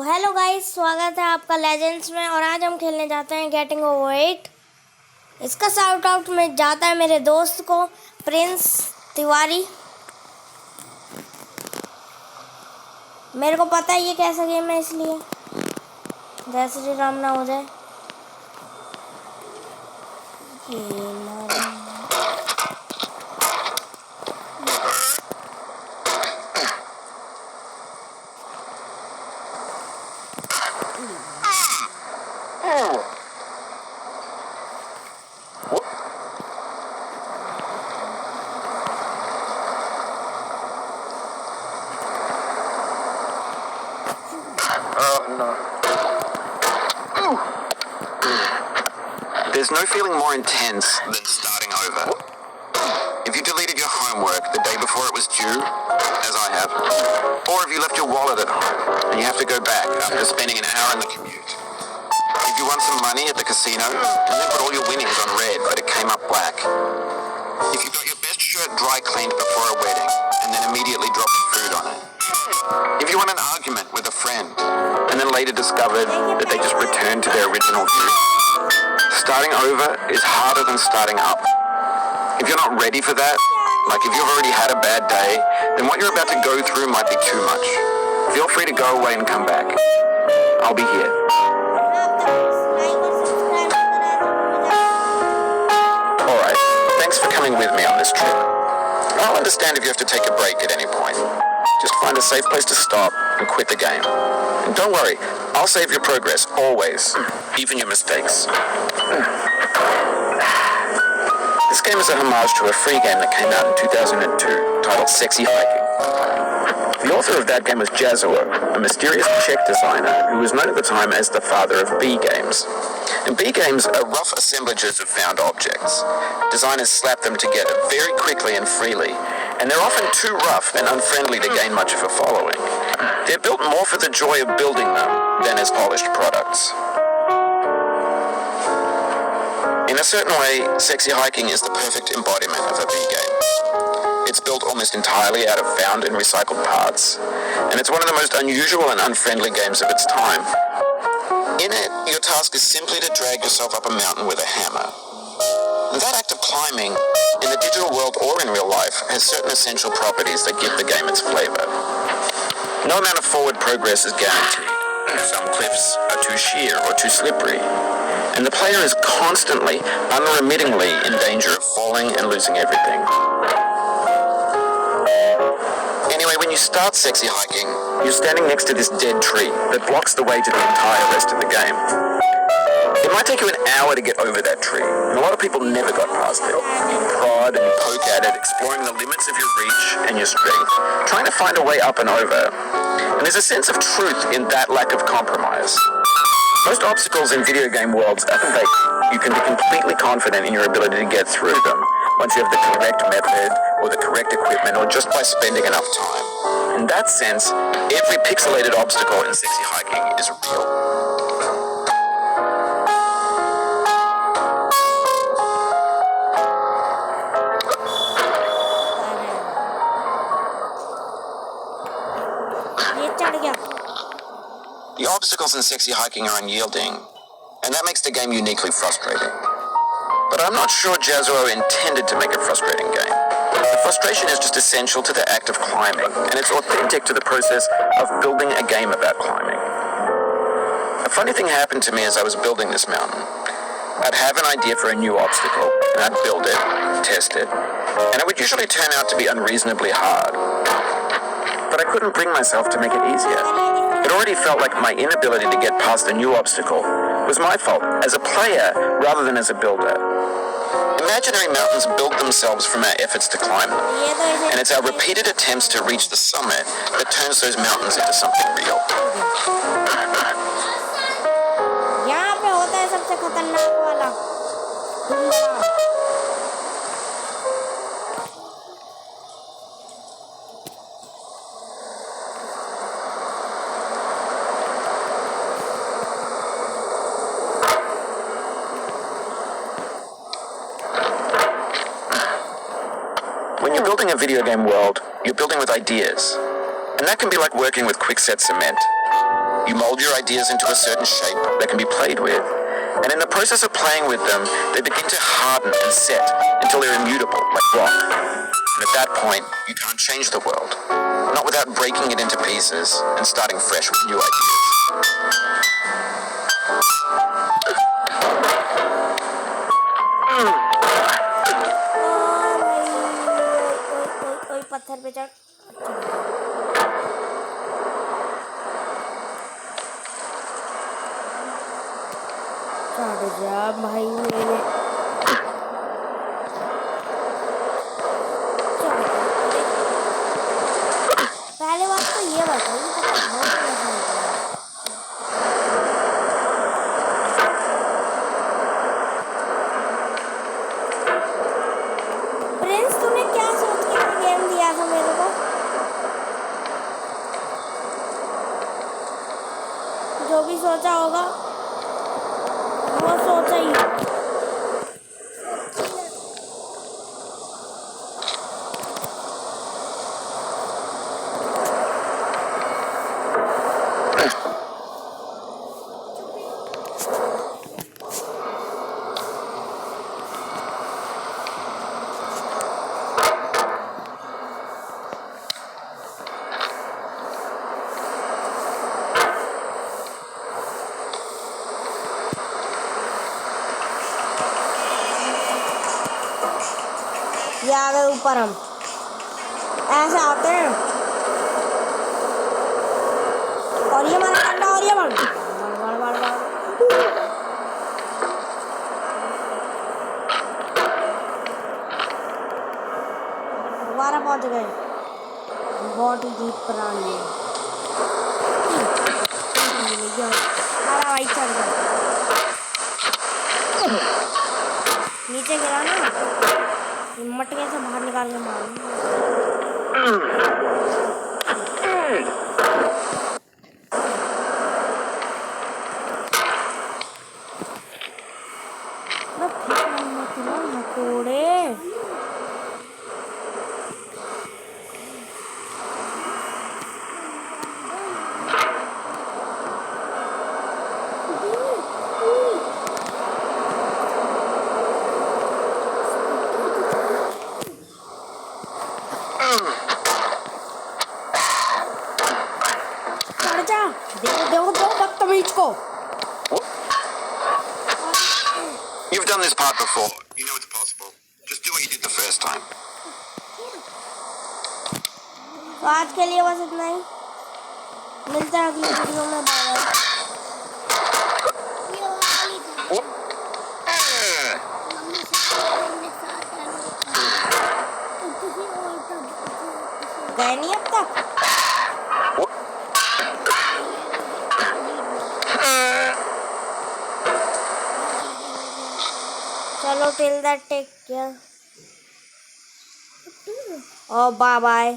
Hello guys, स्वागत है आपका लेजेंड्स में। और आज हम खेलने जाते हैं गेटिंग ओवर 8। इसका शाउट आउट में जाता है मेरे दोस्त को, प्रिंस तिवारी। मेरे को पता है ये कैसा गेम है, इसलिए जय श्री राम ना हो जाए। There's no feeling more intense than starting over. If you deleted your homework the day before it was due, as I have, or if you left your wallet at home and you have to go back after spending an hour in the commute. If you won some money at the casino and then put all your winnings on red but it came up black. If you got your best shirt dry cleaned before a wedding and then immediately dropped food on it. If you won an argument with a friend and then later discovered that they just returned to their original view. Starting over is harder than starting up. If you're not ready for that, like if you've already had a bad day, then what you're about to go through might be too much. Feel free to go away and come back. I'll be here. Alright, thanks for coming with me on this trip. I'll understand if you have to take a break at any point. Just find a safe place to stop and quit the game. And don't worry, I'll save your progress, always, even your mistakes. This game is a homage to a free game that came out in 2002, titled Sexy Hiking. The author of that game was Jazzuo, a mysterious Czech designer who was known at the time as the father of B games. And B games are rough assemblages of found objects. Designers slap them together very quickly and freely, and they're often too rough and unfriendly to gain much of a following. They're built more for the joy of building them than as polished products. In a certain way, Sexy Hiking is the perfect embodiment of a B game. It's built almost entirely out of found and recycled parts, and it's one of the most unusual and unfriendly games of its time. In it, your task is simply to drag yourself up a mountain with a hammer. And that act of climbing, in the digital world or in real life, has certain essential properties that give the game its flavor. No amount of forward progress is guaranteed. Some cliffs are too sheer or too slippery, and the player is constantly, unremittingly in danger of falling and losing everything. Anyway, when you start Sexy Hiking, you're standing next to this dead tree that blocks the way to the entire rest of the game. It might take you an hour to get over that tree, and a lot of people never got past it. You prod and you poke at it, exploring the limits of your reach and your strength, trying to find a way up and over. And there's a sense of truth in that lack of compromise. Most obstacles in video game worlds are fake. You can be completely confident in your ability to get through them once you have the correct method or the correct equipment or just by spending enough time. In that sense, every pixelated obstacle in Sexy Hiking is real. The obstacles in Sexy Hiking are unyielding, and that makes the game uniquely frustrating. But I'm not sure Jazzuo intended to make a frustrating game. The frustration is just essential to the act of climbing, and it's authentic to the process of building a game about climbing. A funny thing happened to me as I was building this mountain. I'd have an idea for a new obstacle, and I'd build it, test it, and it would usually turn out to be unreasonably hard. But I couldn't bring myself to make it easier. It already felt like my inability to get past a new obstacle was my fault as a player rather than as a builder. Imaginary mountains build themselves from our efforts to climb them, and it's our repeated attempts to reach the summit that turns those mountains into something real. यहाँ पे होता है सबसे खतरनाक वाला धुआं। When you're building a video game world, you're building with ideas. And that can be like working with quickset cement. You mold your ideas into a certain shape that can be played with, and in the process of playing with them, they begin to harden and set until they're immutable, like rock. And at that point, you can't change the world, not without breaking it into pieces and starting fresh with new ideas. कोई पत्थर पे चढ़ जा भाई मेरे पहले बात तो ये बताइए प्रिंस तूने क्या सोच के गेम दिया था मेरे को जो भी सोचा होगा वो सोचा ही ये आ गए ऊपर हम ऐसे आते हैं और ये मारा डंडा और ये मार दोबारा पहुंच गए बहुत ही डीप प्राणी हमारा भाई चढ़ गया नीचे गिरा ना मटके से बाहर निकाल के मार मकोड़े You've done this part before. You know it's possible. Just do what you did the first time. तो आज के लिए बस इतना ही मिलता है अगली वीडियो में बाय गए नहीं अब तक चलो till that take care और बाय बाय